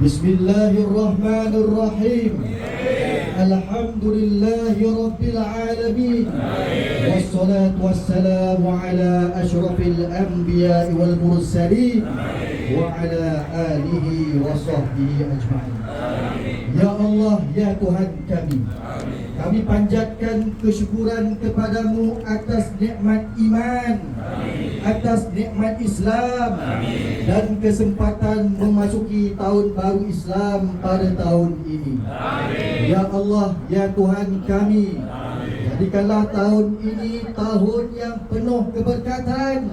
Bismillahirrahmanirrahim. Alhamdulillahi Rabbil Alamin. Wassalatu wassalamu ala ashrafil anbiya'i wal mursalin wa ala alihi wa sahbihi ajma'in. Ya Allah, ya Tuhan kami panjatkan kesyukuran kepadamu atas nikmat iman, atas nikmat Islam, dan kesempatan memasuki tahun baru Islam pada tahun ini. Ya Allah, ya Tuhan kami, jadikanlah tahun ini tahun yang penuh keberkatan,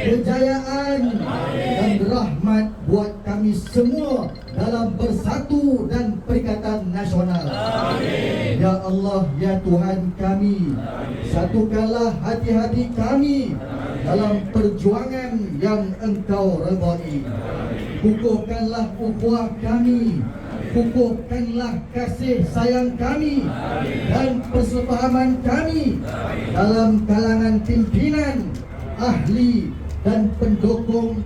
kejayaan, dan rahmat buat kami semua dalam bersatu dan perikatan nasional. Ya Allah, ya Tuhan kami, satukanlah hati-hati kami dalam perjuangan yang Engkau redai. Kukuhkanlah ukhuwah kami, kukuhkanlah kasih sayang kami dan persefahaman kami dalam kalangan pimpinan, ahli dan pendukung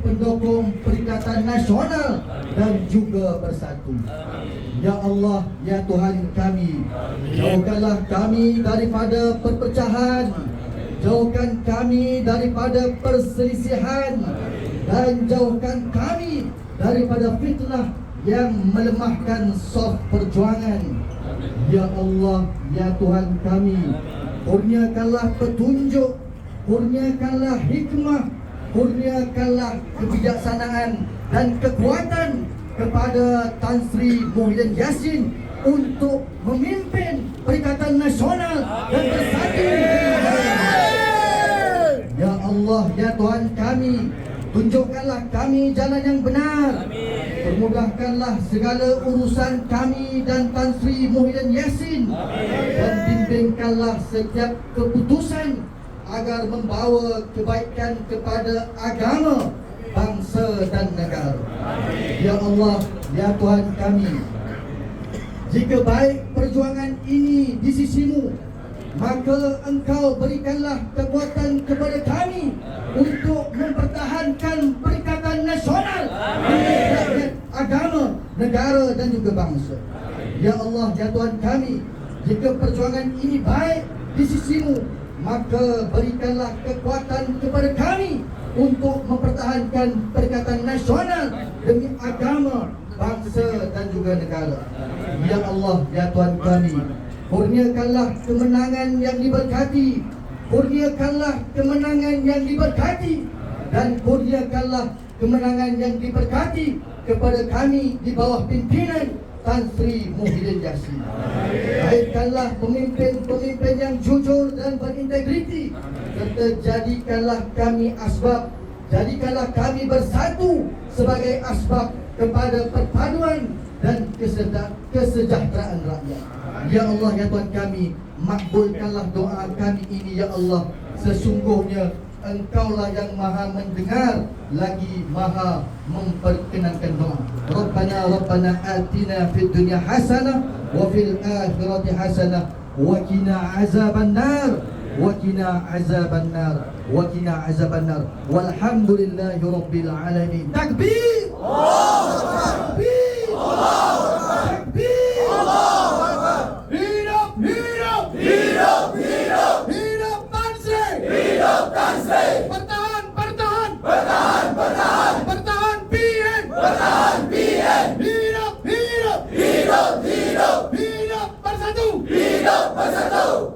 Perikatan Nasional dan juga bersatu. Ya Allah, ya Tuhan kami, jauhkanlah kami daripada perpecahan, jauhkan kami daripada perselisihan, dan jauhkan kami daripada fitnah yang melemahkan saf perjuangan. Ya Allah, ya Tuhan kami, kurniakanlah petunjuk, kurniakanlah hikmah, kurniakanlah kebijaksanaan dan kekuatan kepada Tan Sri Muhyiddin Yassin untuk memimpin Perikatan Nasional dan bersatu. Ya Allah, ya Tuhan kami, tunjukkanlah kami jalan yang benar. Permudahkanlah segala urusan kami dan Tan Sri Muhyiddin Yassin, dan bimbingkanlah setiap keputusan agar membawa kebaikan kepada agama, bangsa dan negara. Ya Allah, ya Tuhan kami, jika baik perjuangan ini di sisimu, maka Engkau berikanlah kekuatan kepada kami untuk mempertahankan Perikatan Nasional demi rakyat, agama, negara dan juga bangsa. Ya Allah, ya Tuhan kami, jika perjuangan ini baik di sisimu, maka berikanlah kekuatan kepada kami untuk mempertahankan Perikatan Nasional demi agama, bangsa dan juga negara. Ya Allah, ya Tuhan kami, kurniakanlah kemenangan yang diberkati, kurniakanlah kemenangan yang diberkati, dan kurniakanlah kemenangan yang diberkati kepada kami di bawah pimpinan Tan Sri Muhyiddin Yassin. Baikkanlah pemimpin-pemimpin yang jujur dan berintegriti, serta jadikanlah kami bersatu sebagai asbab kepada perpaduan dan kesejahteraan rakyat. Ya Allah, ya Tuhan kami, makbulkanlah doa kami ini. Ya Allah, sesungguhnya Engkaulah yang maha mendengar lagi maha memperkenankan doa. Rabbana atina fid dunya hasanah wa fil akhirati hasanah wa qina azabannar wa qina azabannar wa qina azabannar walhamdulillahi rabbil alamin. Takbir! Allahu akbar! Takbir! Allahu akbar! Takbir! Allahu akbar! Hidup, hidup, hidup, hidup, hidup Tan Sri! Hidup Tan Sri! Bertahan, bertahan, bertahan, bertahan, bertahan PN! Bertahan PN! Hidup, hidup, hidup, hidup, hidup bersatu! Hidup bersatu!